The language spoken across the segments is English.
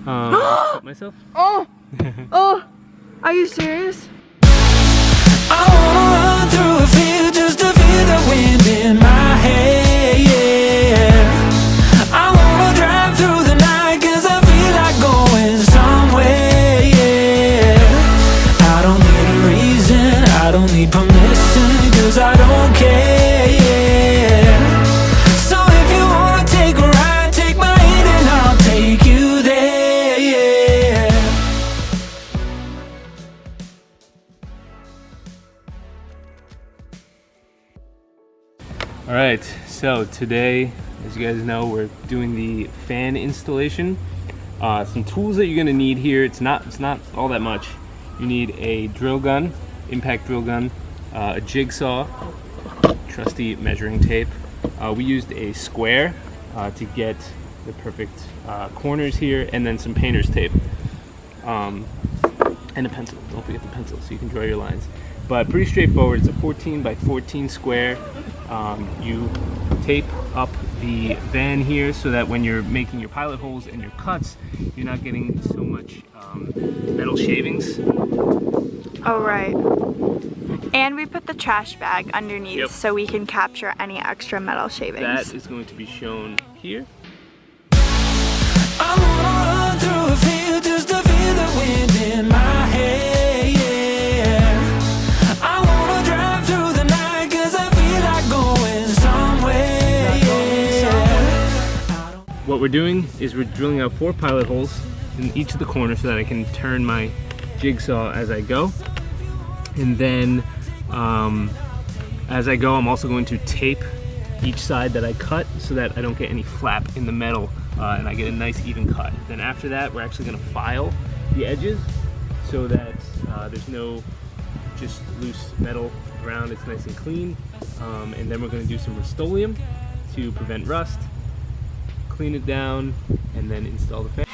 Cut myself. Oh! Oh! Are you serious? I wanna run through a field just to feel the wind in my hair, yeah. I wanna drive through the night cause I feel like going somewhere, yeah. I don't need a reason, I don't need permission cause I don't care, yeah. So if you wanna take a ride, take my hand and I'll take you there, yeah. Alright, so today, as you guys know, we're doing the fan installation. Some tools that you're gonna need here, it's not all that much. You need a drill gun, impact drill gun, a jigsaw, trusty measuring tape. We used a square to get the perfect corners here, and then some painter's tape. And a pencil, don't forget the pencil so you can draw your lines. But pretty straightforward, it's a 14 by 14 square. You tape up the van here so that when you're making your pilot holes and your cuts, you're not getting so much metal shavings. Oh, right. And we put the trash bag underneath, yep, so we can capture any extra metal shavings. That is going to be shown here. I wanna run through a field just to feel the wind in my hair, yeah. I wanna drive through the night cause I feel like going somewhere, yeah. What we're doing is we're drilling out 4 pilot holes in each of the corners so that I can turn my jigsaw as I go. And then as I go, I'm also going to tape each side that I cut so that I don't get any flap in the metal and I get a nice even cut. Then after that, we're actually gonna file the edges so that there's no just loose metal around, it's nice and clean. And then we're gonna do some Rust-Oleum to prevent rust, clean it down, and then install the fan.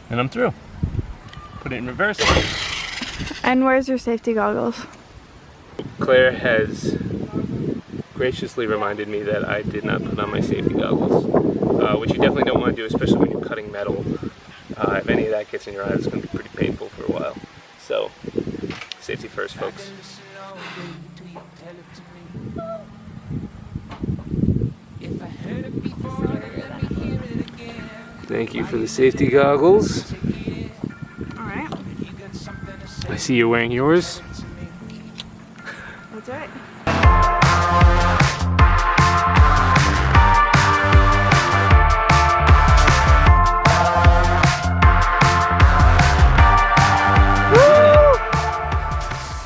And I'm through. Put it in reverse. And where's your safety goggles? Claire has graciously reminded me that I did not put on my safety goggles, which you definitely don't want to do, especially when you're cutting metal. If any of that gets in your eye, it's going to be pretty painful for a while. So, safety first, folks. Thank you for the safety goggles. Alright. I see you're wearing yours. That's right.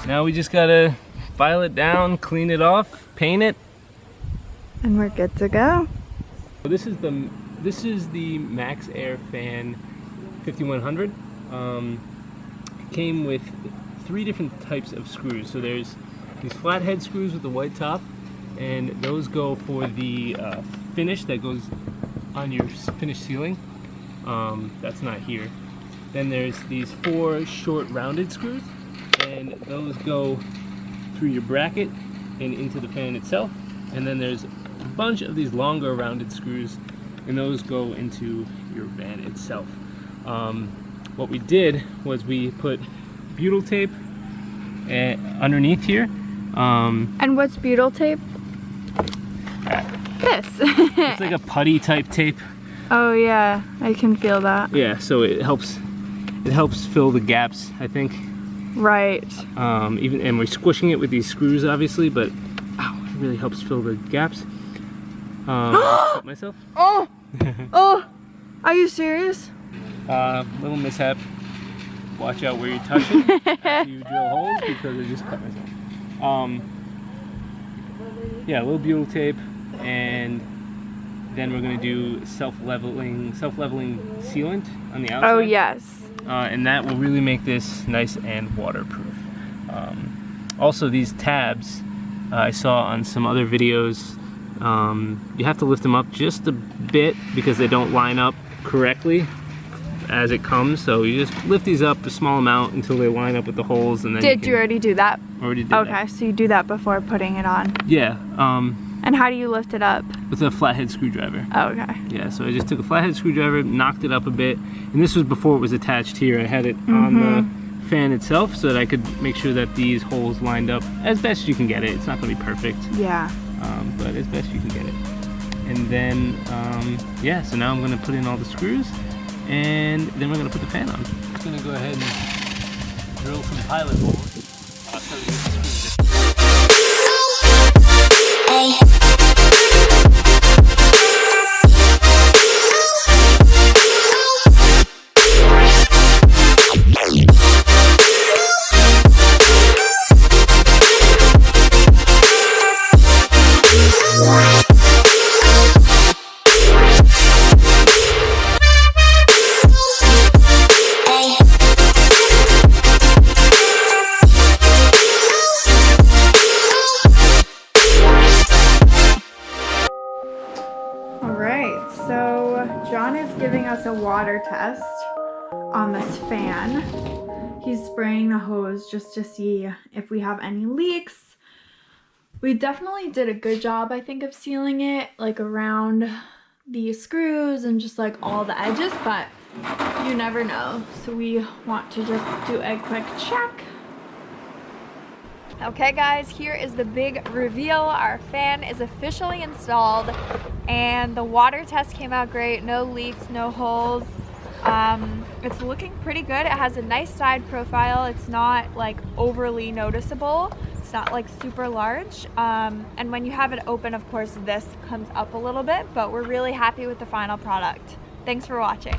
Now we just gotta file it down, clean it off, paint it. And we're good to go. This is the Max Air Fan 5100. It came with 3 different types of screws. So there's these flathead screws with the white top, and those go for the finish that goes on your finished ceiling. That's not here. Then there's these 4 short rounded screws, and those go through your bracket and into the fan itself. And then there's a bunch of these longer rounded screws, and those go into your van itself. What we did was we put butyl tape underneath here. And what's butyl tape? This. It's like a putty type tape. Oh yeah, I can feel that. Yeah, so it helps fill the gaps, I think. Right. And we're squishing it with these screws, obviously, but it really helps fill the gaps. Cut myself. Oh! Oh! Are you serious? Little mishap. Watch out where you're touching after you drill holes, because I just cut myself. Yeah, a little butyl tape, and then we're gonna do self-leveling sealant on the outside. Oh yes. And that will really make this nice and waterproof. Also, these tabs I saw on some other videos. You have to lift them up just a bit because they don't line up correctly as it comes. So you just lift these up a small amount until they line up with the holes, and then Did you already do that? Already did Okay, that. so you do that before putting it on. Yeah. And how do you lift it up? With a flathead screwdriver. Oh, okay. Yeah, so I just took a flathead screwdriver, knocked it up a bit, and this was before it was attached here. I had it on the fan itself so that I could make sure that these holes lined up as best you can get it. It's not going to be perfect, Yeah. but as best you can get it. And then, yeah, so now I'm going to put in all the screws, and then we're going to put the fan on. I'm just going to go ahead and drill some pilot holes. I'll show you the screws. John is giving us a water test on this fan. He's spraying the hose just to see if we have any leaks. We definitely did a good job, I think, of sealing it, like around the screws and just like all the edges, but you never know. So we want to just do a quick check. Okay guys, here is the big reveal. Our fan is officially installed and the water test came out great. No leaks, no holes. It's looking pretty good. It has a nice side profile. It's not like overly noticeable. It's not like super large. And when you have it open, of course, this comes up a little bit, but we're really happy with the final product. Thanks for watching.